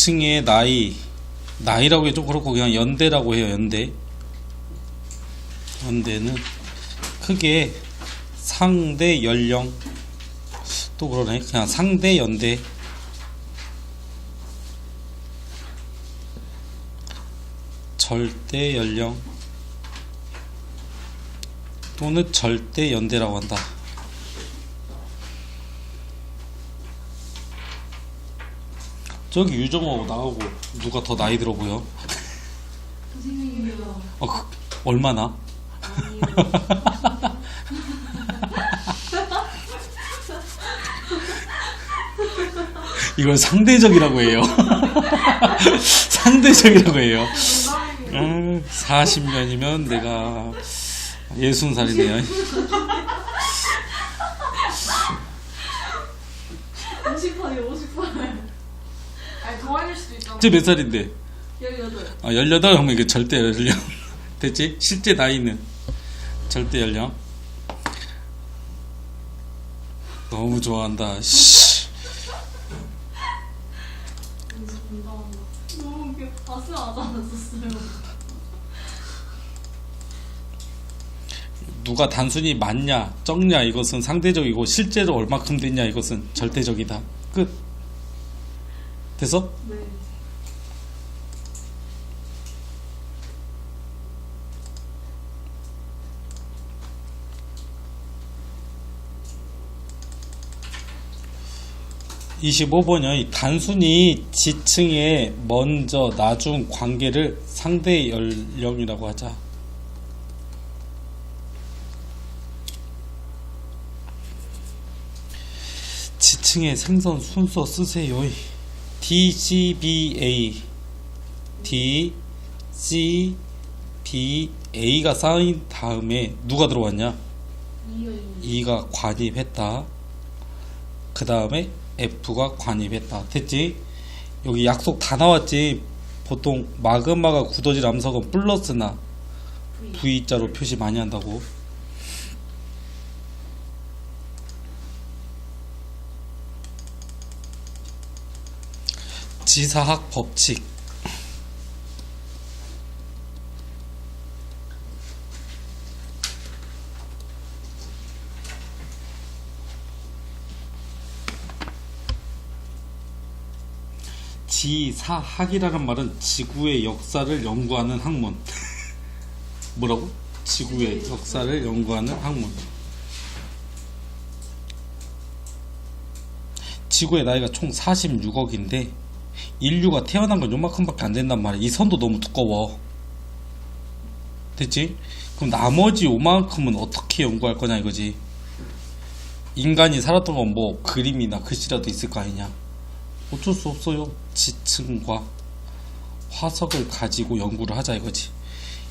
지층의 나이라고 해도 그렇고 그냥 연대라고 해요. 연대는 크게 상대 연령, 또 그러네, 그냥 상대 연대, 절대 연령 또는 절대 연대라고 한다. 저기 유정호 나오고 누가 더 나이 들어 보여? 선생님이요. 얼마나? 이걸 상대적이라고 해요. 상대적이라고 해요. 40년이면 내가 60살이네요. 50살이요, 50살. 아니, 동안일 수도 있잖아. 쟤 몇 살인데? 18. 18 하면 이게 절대 연령. 됐지? 실제 나이는 절대 연령. 너무 좋아한다. 씨. 너무 웃겨. 아스 아지 않았었어요. 누가 단순히 많냐, 적냐 이것은 상대적이고 실제로 얼마큼 됐냐 이것은 절대적이다. 끝. 됐어? 네. (25번이요) 단순히 지층의 먼저 나중 관계를 상대 연령이라고 하자. 지층의 생선 순서 쓰세요. DCBA DCBA가 쌓인 다음에 누가 들어왔냐? 2가 관입했다. 그 다음에 F가 관입했다. 됐지? 여기 약속 다 나왔지? 보통 마그마가 굳어질 암석은 플러스나 V자로 표시 많이 한다고. 지사학 법칙. 지사학이라는 말은 지구의 역사를 연구하는 학문. 뭐라고? 지구의 역사를 연구하는 학문. 지구의 나이가 총 46억인데 인류가 태어난 건 요만큼밖에 안 된단 말이야. 이 선도 너무 두꺼워. 됐지? 그럼 나머지 요만큼은 어떻게 연구할 거냐 이거지. 인간이 살았던 건 뭐 그림이나 글씨라도 있을 거 아니냐. 어쩔 수 없어요. 지층과 화석을 가지고 연구를 하자 이거지.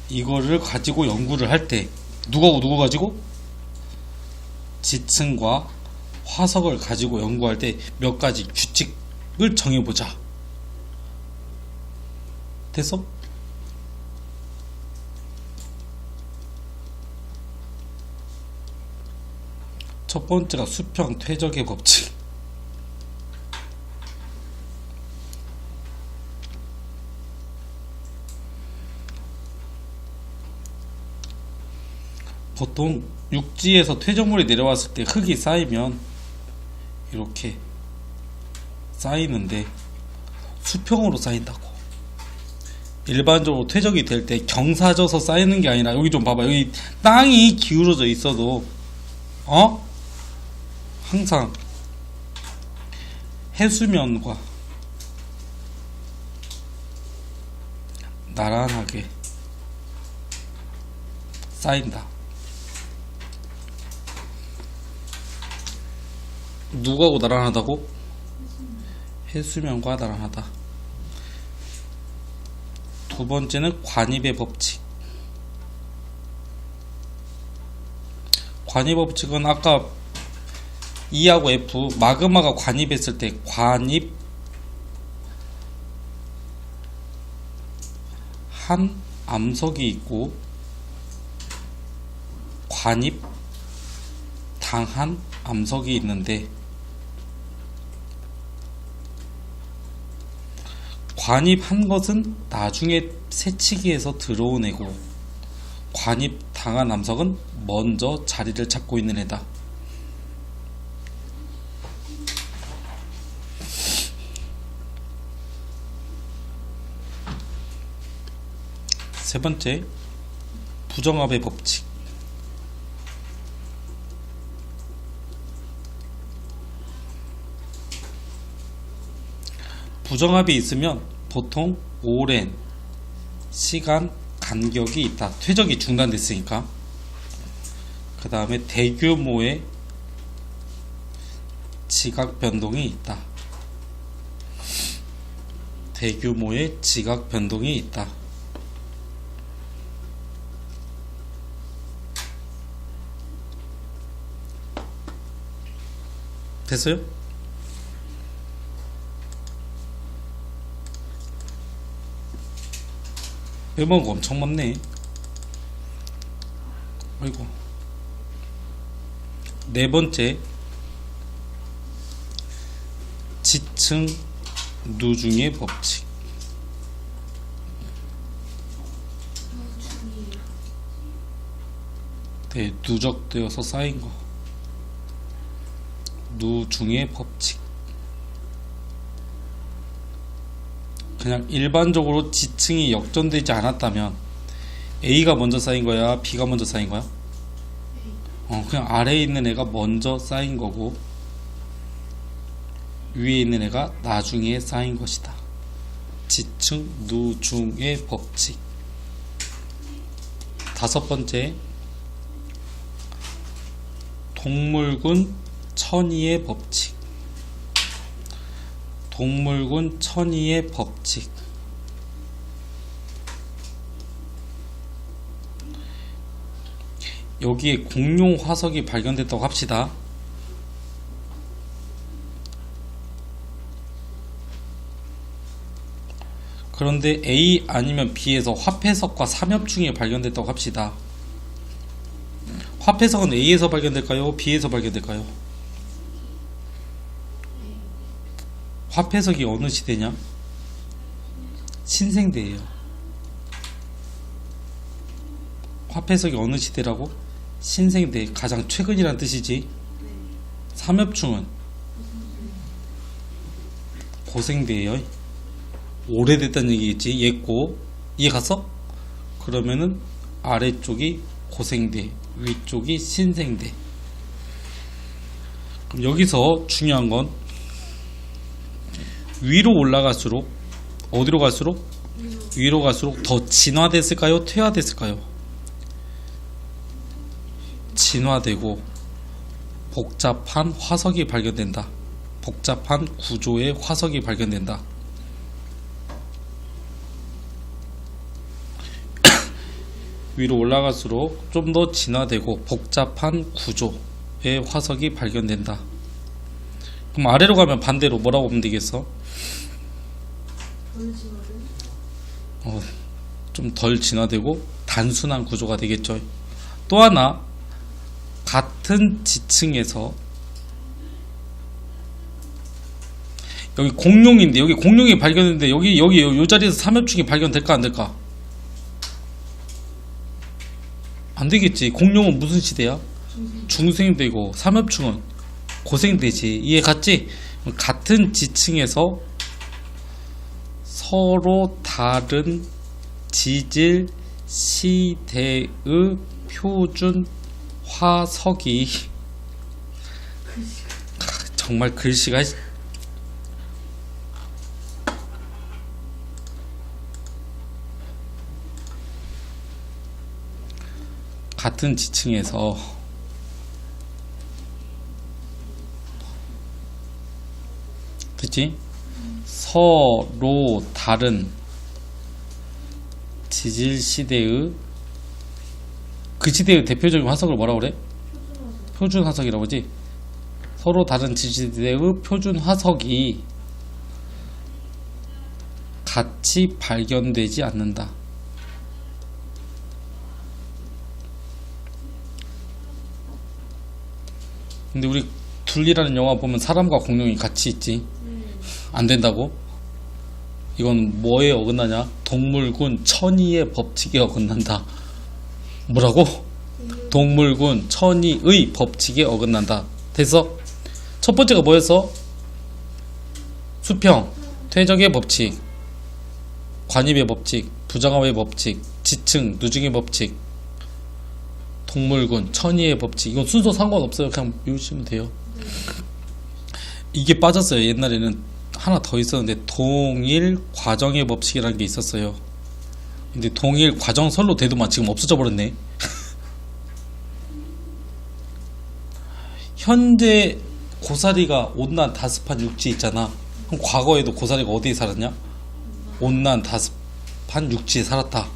이거를 가지고 연구를 할 때 누구 가지고? 지층과 화석을 가지고 연구할 때 몇 가지 규칙을 정해보자. 됐어? 첫 번째가 수평 퇴적의 법칙. 보통 육지에서 퇴적물이 내려왔을 때 흙이 쌓이면 이렇게 쌓이는데 수평으로 쌓인다고. 일반적으로 퇴적이 될 때 경사져서 쌓이는 게 아니라, 여기 좀 봐봐. 여기 땅이 기울어져 있어도 항상 해수면과 나란하게 쌓인다. 누구하고 나란하다고? 해수면과 나란하다. 두 번째는 관입의 법칙. 관입 법칙은 아까 E하고 F, 마그마가 관입했을 때 관입 한 암석이 있고 관입 당한 암석이 있는데, 관입한 것은 나중에 새치기에서 들어온 애고 관입 당한 암석은 먼저 자리를 잡고 있는 애다. 세 번째, 부정합의 법칙. 부정합이 있으면 보통 오랜 시간 간격이 있다. 퇴적이 중단됐으니까. 그 다음에 대규모의 지각 변동이 있다. 대규모의 지각 변동이 있다. 됐어요? 외모가 엄청 많네. 아이고. 네 번째, 지층 누중의 법칙. 네, 누적되어서 쌓인 거. 누중의 법칙. 그냥 일반적으로 지층이 역전되지 않았다면 A가 먼저 쌓인 거야, B가 먼저 쌓인 거야? 그냥 아래에 있는 애가 먼저 쌓인 거고 위에 있는 애가 나중에 쌓인 것이다. 지층 누중의 법칙. 다섯 번째, 동물군 천이의 법칙. 동물군 천이의 법칙. 여기에 공룡 화석이 발견됐다고 합시다. 그런데 A 아니면 B에서 화폐석과 삼엽충이 발견됐다고 합시다. 화폐석은 A에서 발견될까요? B에서 발견될까요? 화폐석이 어느 시대냐? 신생대예요. 화폐석이 어느 시대라고? 신생대, 가장 최근이란 뜻이지. 삼엽충은 고생대예요. 오래됐다는 얘기겠지. 옛고. 이해 갔어? 그러면은 아래쪽이 고생대, 위쪽이 신생대. 그럼 여기서 중요한 건 위로 올라갈수록, 어디로 갈수록? 위로 갈수록 더 진화됐을까요? 퇴화됐을까요? 진화되고 복잡한 화석이 발견된다. 복잡한 구조의 화석이 발견된다. 위로 올라갈수록 좀 더 진화되고 복잡한 구조의 화석이 발견된다. 그럼 아래로 가면 반대로 뭐라고 보면 되겠어? 좀 덜 진화되고 단순한 구조가 되겠죠. 또 하나, 같은 지층에서 여기 공룡인데, 여기 공룡이 발견했는데 여기 요 자리에서 삼엽충이 발견될까 안 될까? 안 되겠지. 공룡은 무슨 시대야? 중생대고 삼엽충은 고생대지. 이해 갔지? 같은 지층에서 서로 다른 지질 시대의 표준 화석이 정말 글씨가 같은 지층에서 그치? 서로 다른 지질 시대의 그 시대의 대표적인 화석을 뭐라고 그래? 표준 화석이라고 하지? 서로 다른 지질 시대의 표준 화석이 같이 발견되지 않는다. 근데 우리 둘리라는 영화 보면 사람과 공룡이 같이 있지. 안 된다고? 이건 뭐에 어긋나냐? 동물군 천의의 법칙에 어긋난다. 뭐라고? 동물군 천의의 법칙에 어긋난다. 됐어? 첫 번째가 뭐였어? 수평, 퇴적의 법칙, 관입의 법칙, 부정합의 법칙, 지층, 누중의 법칙, 동물군, 천의의 법칙. 이건 순서 상관없어요. 그냥 외우시면 돼요. 이게 빠졌어요. 옛날에는 하나 더 있었는데 동일 과정의 법칙이라는 게 있었어요. 근데 동일 과정설로 대도만 지금 없어져 버렸네. 현재 고사리가 온난 다습한 육지 있잖아. 그럼 과거에도 고사리가 어디에 살았냐? 온난 다습한 육지에 살았다.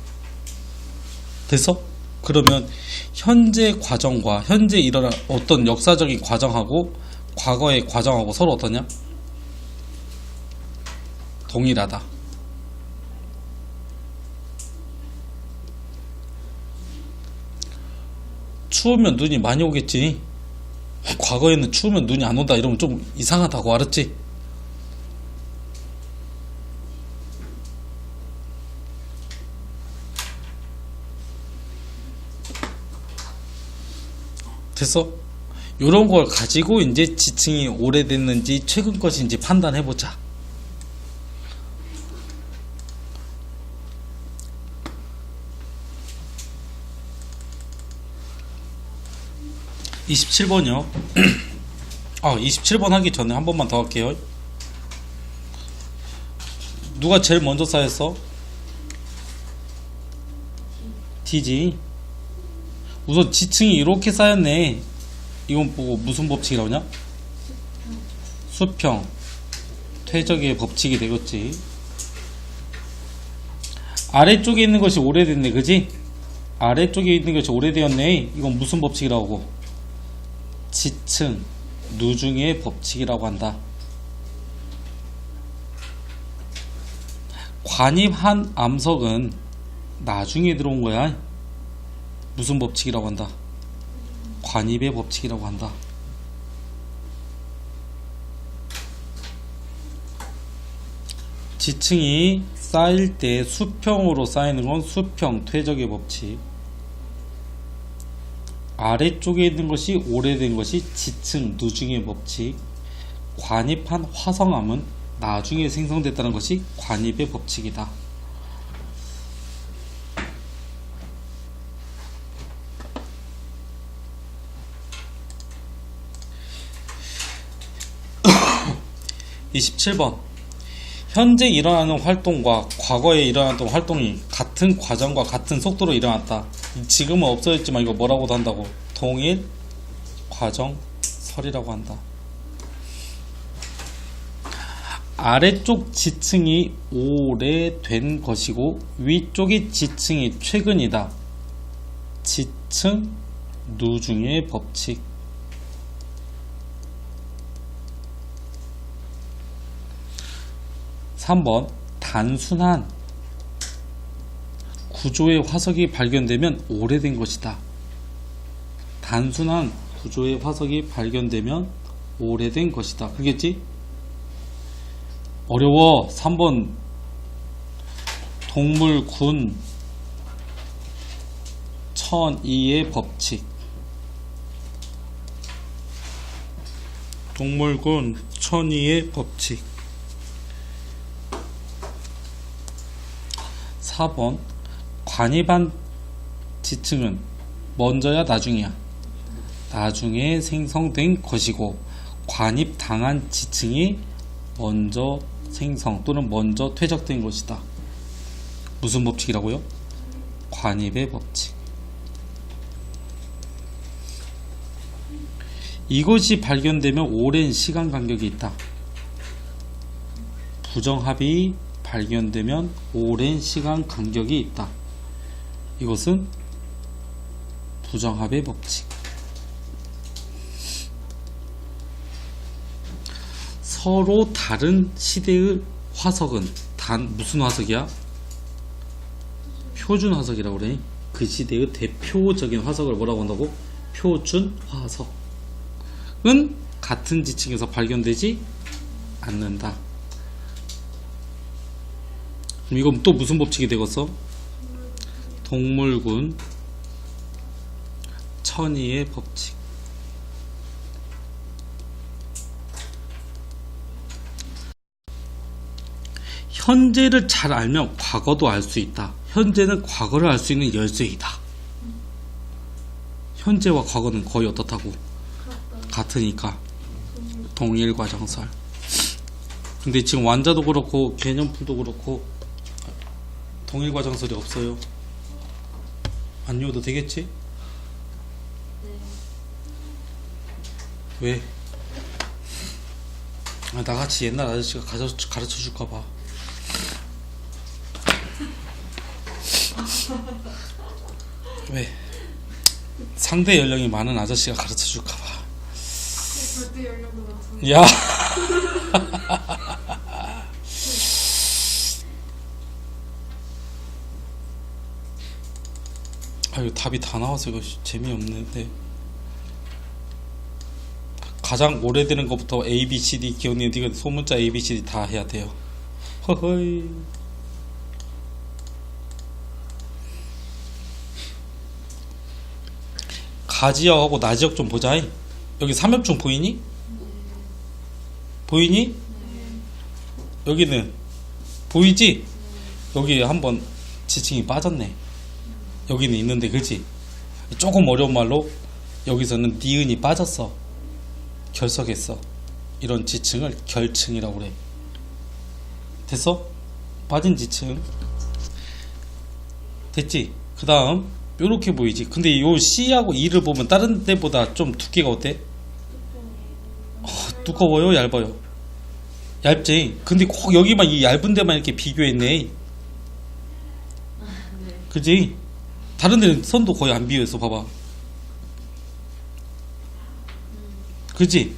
됐어? 그러면 현재 과정과 현재 일어난 어떤 역사적인 과정하고 과거의 과정하고 서로 어떠냐? 동일하다. 추우면 눈이 많이 오겠지. 과거에는 추우면 눈이 안 온다 이러면 좀 이상하다고. 알았지? 됐어? 요런 걸 가지고 이제 지층이 오래됐는지 최근 것인지 판단해보자. (27번이요) 27번 하기 전에 한 번만 더 할게요. 누가 제일 먼저 쌓였어? D지. 우선 지층이 이렇게 쌓였네. 이건 보고 무슨 법칙이라고 하냐? 수평, 퇴적의 법칙이 되겠지. 아래쪽에 있는 것이 오래됐네. 그지? 아래쪽에 있는 것이 오래되었네. 이건 무슨 법칙이라고 하고? 지층, 누중의 법칙이라고 한다. 관입한 암석은 나중에 들어온 거야. 무슨 법칙이라고 한다? 관입의 법칙이라고 한다. 지층이 쌓일 때 수평으로 쌓이는 건 수평 퇴적의 법칙. 아래쪽에 있는 것이 오래된 것이 지층 누중의 법칙. 관입한 화성암은 나중에 생성됐다는 것이 관입의 법칙이다. (27번) 현재 일어나는 활동과 과거에 일어났던 활동이 같은 과정과 같은 속도로 일어났다. 지금은 없어졌지만 이거 뭐라고도 한다고? 동일 과정설이라고 한다. 아래쪽 지층이 오래된 것이고 위쪽의 지층이 최근이다. 지층 누중의 법칙. (3번) 단순한 구조의 화석이 발견되면 오래된 것이다. 단순한 구조의 화석이 발견되면 오래된 것이다. 그겠지? 어려워. 3번 동물군 천의의 법칙. 동물군 천의의 법칙. 4번 관입한 지층은 먼저야 나중이야? 나중에 생성된 것이고 관입당한 지층이 먼저 생성 또는 먼저 퇴적된 것이다. 무슨 법칙이라고요? 관입의 법칙. 이것이 발견되면 오랜 시간 간격이 있다. 부정합이 발견되면 오랜 시간 간격이 있다. 이것은 부정합의 법칙. 서로 다른 시대의 화석은 무슨 화석이야? 표준 화석이라고 그래. 그 시대의 대표적인 화석을 뭐라고 한다고? 표준 화석은 같은 지층에서 발견되지 않는다. 그럼 이건 또 무슨 법칙이 되겠어? 동물군 천이의 법칙. 현재를 잘 알면 과거도 알 수 있다. 현재는 과거를 알 수 있는 열쇠이다. 현재와 과거는 거의 어떻다고? 같으니까 동일과정설. 근데 지금 완자도 그렇고 개념풀도 그렇고 동일과정설이 없어요. 안 외워도 되겠지? 왜? 아, 나같이 옛날 아저씨가 가르쳐 줄까봐. 왜? 상대 연령이 많은 아저씨가 가르쳐 줄까봐. 절대 연령도 맞춰. 야! 아유, 답이 다 나와서 이거 재미없는데. 가장 오래되는 것부터 A, B, C, D 기억니 이거 소문자 A, B, C, D 다 해야 돼요. 허허이. 가지역하고 나지역 좀 보자. 여기 삼엽중 보이니? 보이니? 여기는 보이지? 여기 한번 지층이 빠졌네. 여기는 있는데, 그렇지? 조금 어려운 말로 여기서는 니은이 빠졌어. 결석했어. 이런 지층을 결층이라고 그래. 됐어? 빠진 지층 됐지? 그 다음 요렇게 보이지? 근데 요 C하고 E를 보면 다른 데보다 좀 두께가 어때? 두꺼워요? 얇아요? 얇지? 근데 꼭 여기만 이 얇은 데만 이렇게 비교했네. 그지? 다른 데는 선도 거의 안 비교했어. 봐봐. 그지?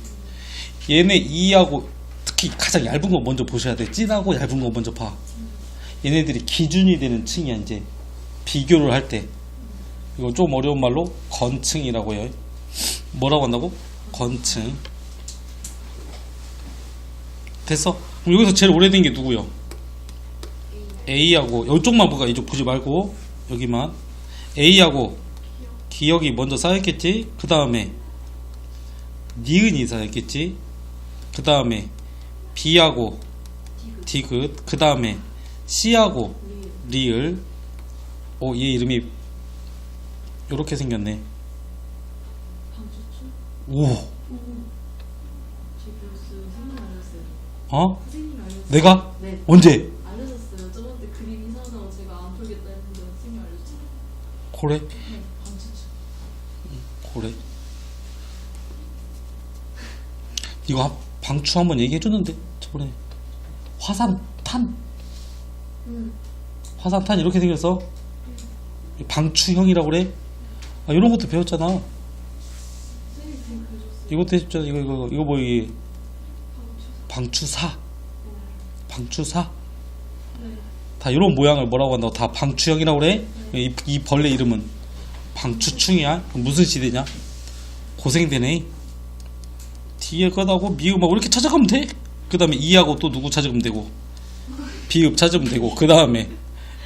얘네 E하고 특히 가장 얇은 거 먼저 보셔야 돼. 진하고 얇은 거 먼저 봐. 얘네들이 기준이 되는 층이야. 이제 비교를 할 때. 이거 좀 어려운 말로 건층이라고 해요. 뭐라고 한다고? 건층. 됐어? 그럼 여기서 제일 오래된 게 누구요? A하고 이쪽만 보가. 이쪽 보지 말고 여기만. A하고 기억이 먼저 쌓였겠지? 그 다음에 니은이 쌓였겠지? 그 다음에 B하고 디귿. 그 다음에 C하고 리을. 얘 이름이 요렇게 생겼네. 오. 어? 내가? 네. 언제? 알려줬어요. 저번 때 그림 이상하다고 제가 안 풀겠다 했는데 선생님이 알려줬어요. 그래? 네, 방추추. 그래? 이거 방추 한번 얘기해줬는데 저번에 화산탄. 화산탄 이렇게 생겼어. 방추형이라고 그래. 아, 이런 것도 배웠잖아. 선생님이 그림 그려줬어요. 이것도 해줬잖아. 이거 뭐 이게 방추사. 방추사. 네. 다 이런 모양을 뭐라고 한다고? 다 방추형이라고 그래. 이 벌레 이름은 방추충이야. 그럼 무슨 시대냐? 고생되네. 뒤에 거다고 미음하고 이렇게 찾아가면 돼. 그 다음에 E하고 또 누구 찾으면 되고, 비읍 찾으면 되고, 그 다음에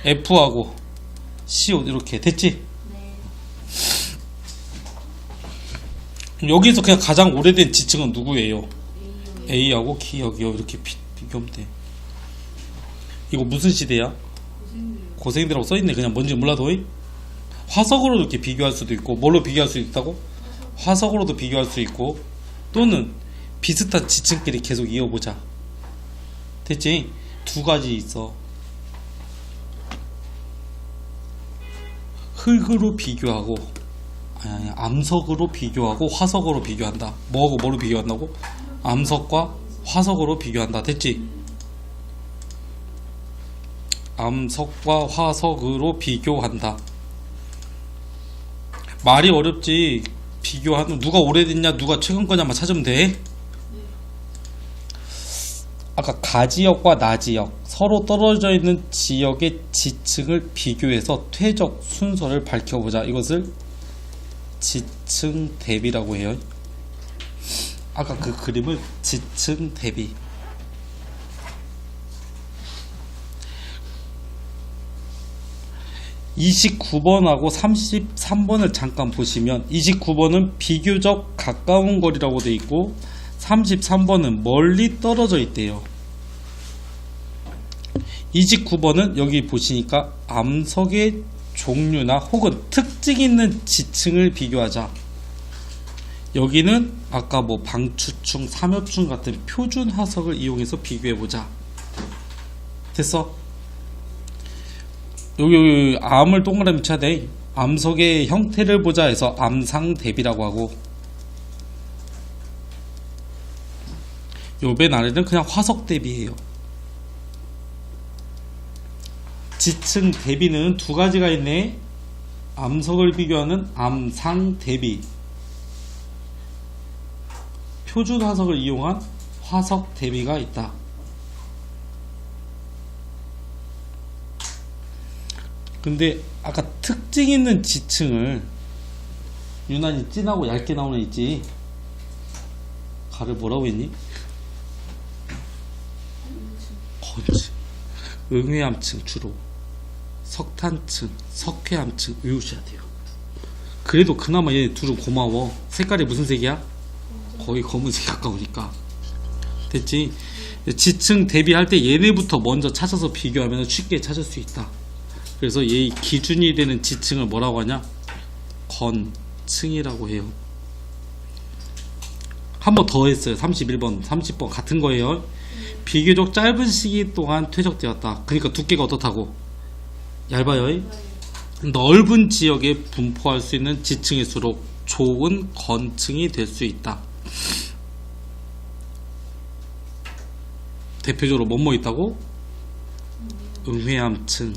F하고 C 이렇게 됐지? 네. 그럼 여기서 그냥 가장 오래된 지층은 누구예요? A하고 기억이요. 이렇게 비교하면 돼. 이거 무슨 시대야? 고생들이라고 써있네. 그냥 뭔지 몰라도. 화석으로 이렇게 비교할 수도 있고, 뭘로 비교할 수 있다고? 화석으로도 비교할 수 있고, 또는 비슷한 지층끼리 계속 이어보자. 됐지? 두 가지 있어. 흙으로 비교하고, 아니, 암석으로 비교하고 화석으로 비교한다. 뭐하고 뭐로 비교한다고? 암석과 화석으로 비교한다. 됐지? 암석과 화석으로 비교한다. 말이 어렵지. 비교하는 누가 오래됐냐 누가 최근 거냐만 찾으면 돼. 아까 가지역 나지역 서로 떨어져 있는 지역의 지층을 비교해서 퇴적 순서를 밝혀보자. 이것을 지층 대비라고 해요. 아까 그 그림을 지층 대비. 29번하고 33번을 잠깐 보시면 29번은 비교적 가까운 거리라고 되어 있고 33번은 멀리 떨어져 있대요. 29번은 여기 보시니까 암석의 종류나 혹은 특징 있는 지층을 비교하자. 여기는 아까 뭐 방추층, 삼엽층 같은 표준 화석을 이용해서 비교해보자. 됐어? 여기 암을 동그라미 쳐야 돼. 암석의 형태를 보자 해서 암상 대비라고 하고, 요 맨 아래는 그냥 화석 대비예요. 지층 대비는 두 가지가 있네. 암석을 비교하는 암상 대비, 표준 화석을 이용한 화석 대비가 있다. 근데 아까 특징 있는 지층을 유난히 진하고 얇게 나오는 애 있지. 가를 뭐라고 했니? 건층, 응회암층 주로 석탄층, 석회암층 외우셔야 돼요. 그래도 그나마 얘 둘은 고마워. 색깔이 무슨 색이야? 거의 검은색 가까우니까. 됐지? 지층 대비할 때 얘네부터 먼저 찾아서 비교하면 쉽게 찾을 수 있다. 그래서 얘 기준이 되는 지층을 뭐라고 하냐? 건층이라고 해요. 한 번 더 했어요. 31번, 30번 같은 거예요. 비교적 짧은 시기 동안 퇴적되었다. 그러니까 두께가 어떻다고? 얇아요. 넓은 지역에 분포할 수 있는 지층일수록 좋은 건층이 될 수 있다. 대표적으로 뭐뭐 있다고? 응회암층,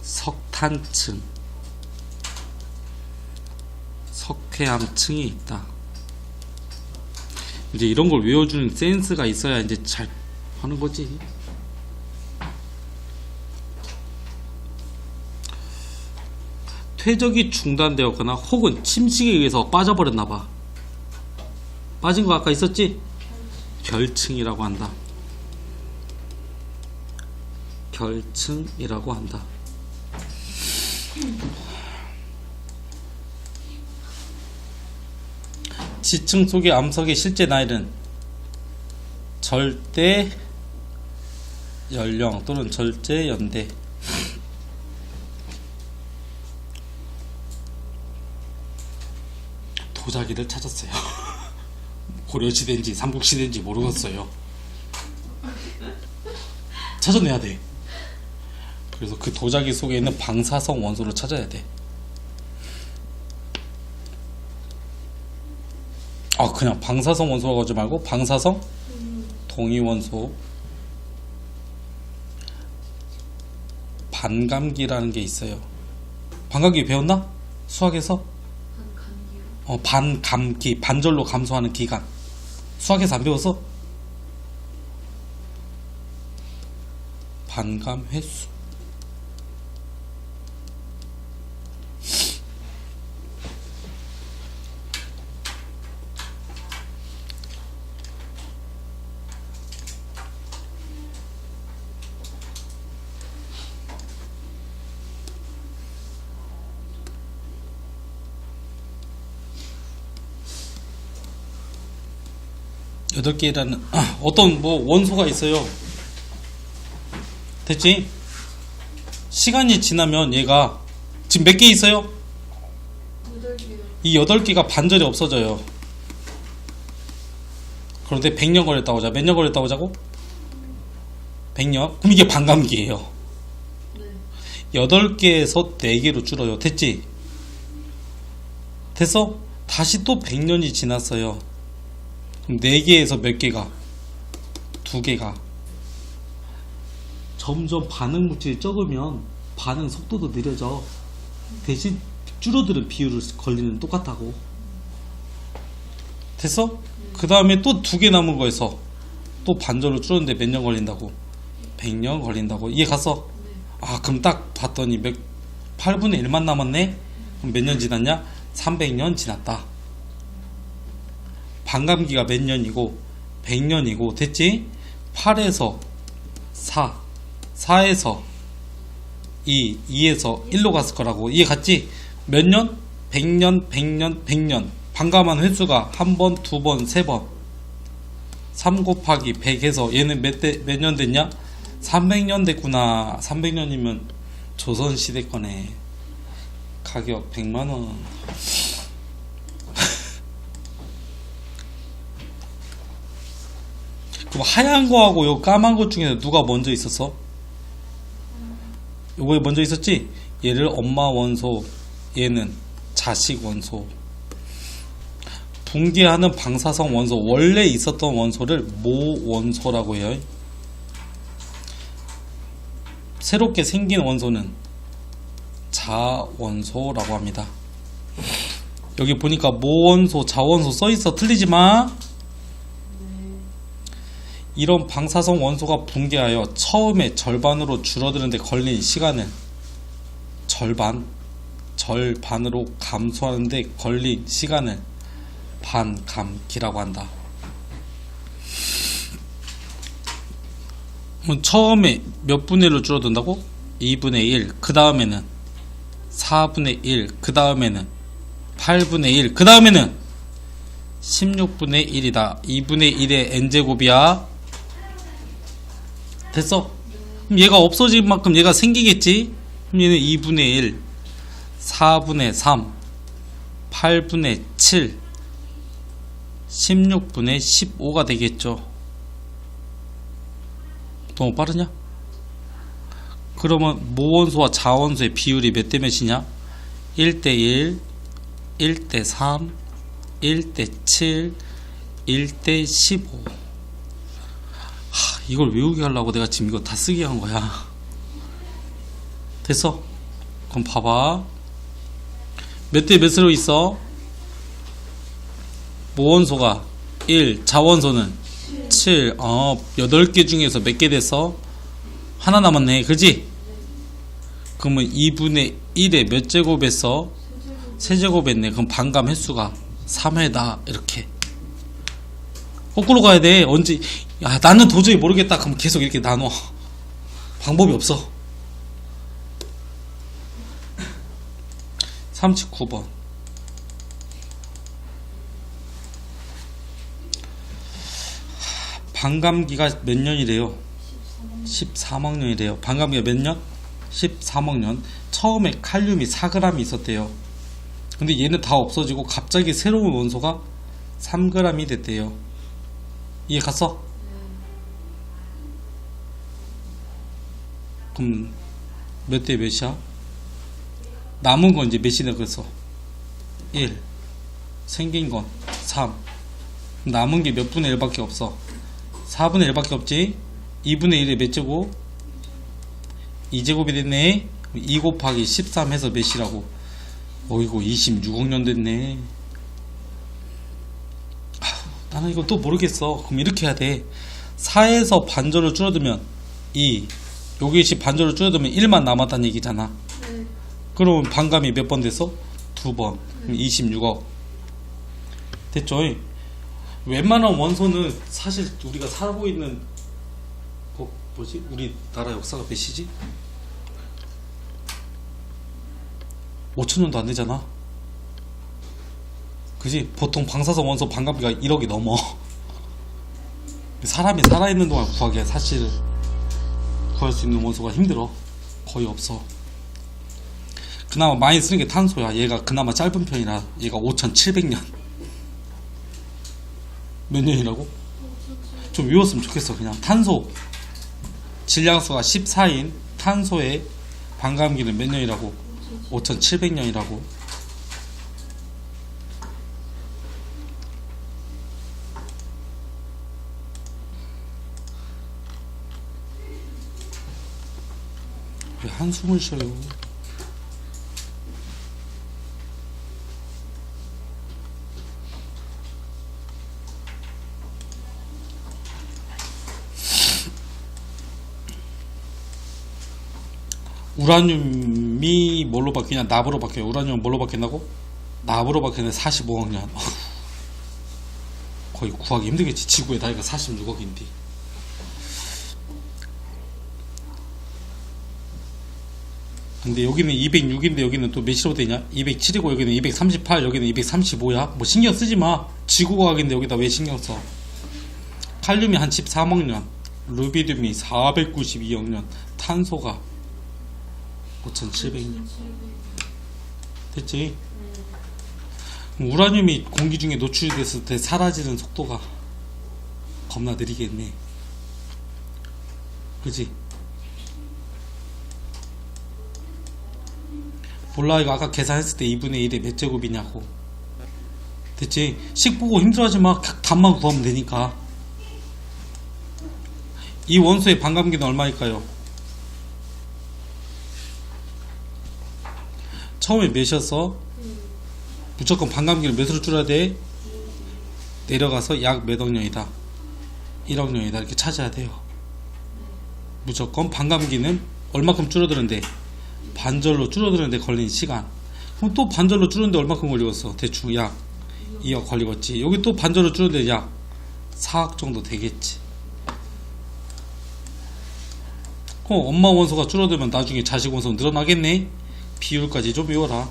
석탄층, 석회암층이 있다. 이제 이런 걸 외워주는 센스가 있어야 이제 잘 하는 거지. 퇴적이 중단되었거나 혹은 침식에 의해서 빠져버렸나봐. 빠진 거 아까 있었지? 결층이라고 한다. 결층이라고 한다. 지층 속의 암석의 실제 나이는 절대 연령 또는 절제 연대. 도자기를 찾았어요. 고려시대인지 삼국시대인지 모르겠어요. 찾아내야 돼. 그래서 그 도자기 속에 있는 방사성 원소를 찾아야 돼. 아, 그냥 방사성 원소라고 하지 말고 방사성 동위원소. 반감기라는 게 있어요. 반감기 배웠나? 수학에서? 반감기, 반절로 감소하는 기간. 수학에서 안 배웠어? 반감 횟수. 여덟 개라는 어떤 뭐 원소가 있어요. 됐지? 시간이 지나면 얘가 지금 몇 개 있어요? 8개요. 이 8개가 반절이 없어져요. 그런데 100년 걸렸다고 하자. 몇 년 걸렸다고 하자고? 100년? 그럼 이게 반감기예요. 네. 8개에서 4개로 줄어요. 됐지? 됐어? 다시 또 100년이 지났어요. 그럼 4개에서 몇 개가? 2개가. 점점 반응 물질이 적으면 반응 속도도 느려져. 대신 줄어드는 비율을 걸리는 똑같다고. 됐어? 그 다음에 또 2개 남은 거에서 또 반절로 줄었는데 몇 년 걸린다고? 100년 걸린다고. 이해 갔어? 네. 아, 그럼 딱 봤더니 8분의 1만 남았네? 그럼 몇 년 지났냐? 300년 지났다. 반감기가 몇 년이고 100년이고. 됐지? 8에서 4 4에서 2, 2에서 1로 갔을 거라고. 이해 갔지? 몇 년? 100년, 100년, 100년. 반감한 횟수가 한 번, 두 번, 세 번. 3 곱하기 100에서 얘는 몇 년 됐냐? 300년 됐구나. 300년이면 조선시대 거네. 가격 100만원. 그럼 하얀 거하고 요 까만 것 중에서 누가 먼저 있었어? 요거에 먼저 있었지? 얘를 엄마 원소, 얘는 자식 원소. 붕괴하는 방사성 원소, 원래 있었던 원소를 모 원소라고 해요. 새롭게 생긴 원소는 자원소라고 합니다. 여기 보니까 모원소, 자원소 써있어. 틀리지마. 이런 방사성 원소가 붕괴하여 처음에 절반으로 줄어드는데 걸린 시간을 절반으로 감소하는데 걸린 시간을 반감기라고 한다. 처음에 몇 분의 1로 줄어든다고? 2분의 1. 그 다음에는 4분의 1. 그 다음에는 8분의 1. 그 다음에는 16분의 1이다. 2분의 1의 n제곱이야. 됐어? 그럼 얘가 없어질 만큼 얘가 생기겠지? 그럼 얘는 2분의 1, 4분의 3, 8분의 7, 16분의 15가 되겠죠. 너무 빠르냐? 그러면 모원소와 자원소의 비율이 몇 대 몇이냐? 1대1, 1대3, 1대7, 1대15. 이걸 외우게 하려고 내가 지금 이거 다 쓰게 한 거야. 됐어? 그럼 봐봐. 몇 대 몇으로 있어? 모원소가 1, 자원소는 7. 8개 중에서 몇 개 됐어? 하나 남았네. 그지? 그러면 2분의 1에 몇 제곱 했어? 세제곱 했네. 그럼 반감 횟수가 3회다. 이렇게. 거꾸로 가야 돼. 언제? 야, 나는 도저히 모르겠다. 그럼 계속 이렇게 나눠. 방법이 없어. 39번. 반감기가 몇 년이래요? 13억 년이래요. 반감기가 몇 년? 13억 년. 처음에 칼륨이 4g이 있었대요. 근데 얘는 다 없어지고 갑자기 새로운 원소가 3g이 됐대요. 이해 갔어? 그럼 몇 대 몇이야? 남은 건 이제 몇이나 그랬어? 1. 생긴 건 3. 남은 게 몇 분의 1밖에 없어? 4분의 1밖에 없지? 2분의 1에 몇 제곱? 2제곱이 됐네. 2 곱하기 13 해서 몇이라고? 어이구 26억 년 됐네. 나는 이거 또 모르겠어. 그럼 이렇게 해야 돼. 4에서 반절을 줄어들면 2, 여기시 반절을 줄어들면 1만 남았다는 얘기잖아. 네. 그러면 반감이 몇 번 됐어? 2번. 26억. 됐죠? 웬만한 원소는 사실 우리가 살고 있는 뭐지? 우리나라 역사가 몇이지? 5천년도 안 되잖아. 그지? 보통 방사성 원소 반감기가 1억이 넘어. 사람이 살아있는 동안 구하기에 사실 구할 수 있는 원소가 힘들어. 거의 없어. 그나마 많이 쓰는 게 탄소야. 얘가 그나마 짧은 편이라 얘가 5700년. 몇 년이라고? 좀 외웠으면 좋겠어. 그냥 탄소 질량수가 14인 탄소의 반감기는 몇 년이라고? 5700년이라고. 왜 한숨을 쉬어요? 우라늄이 뭘로 바뀌냐? 납으로 바뀌어요. 우라늄은 뭘로 바뀐다고? 납으로 바뀌는데 45억 년. 거의 구하기 힘들겠지. 지구의 나이가 46억인데. 근데 여기는 206인데 여기는 또 몇이라고 되냐? 207이고 여기는 238, 여기는 235야. 뭐 신경 쓰지 마. 지구과학인데 여기다 왜 신경 써? 칼륨이 한 13억 년, 루비듐이 492억 년, 탄소가 5,700년. 됐지? 그럼 우라늄이 공기 중에 노출됐을 때 사라지는 속도가 겁나 느리겠네. 그지? 몰라. 이거 아까 계산했을 때 2분의 1에 몇 제곱이냐고. 됐지? 식 보고 힘들어하지 마. 답만 구하면 되니까. 이 원소의 반감기는 얼마일까요? 처음에 몇이었어? 무조건 반감기를 몇으로 줄여야 돼? 내려가서 약 몇 억년이다. 1억 년이다. 이렇게 찾아야 돼요. 무조건 반감기는 얼마큼 줄어드는데? 반절로 줄어드는데 걸린 시간. 그럼 또 반절로 줄었는데 얼마큼 걸리겠어? 대충 약 2억 걸리겠지. 여기 또 반절로 줄었는데 약 4억 정도 되겠지. 엄마 원소가 줄어들면 나중에 자식 원소 늘어나겠네? 비율까지 좀 외워라.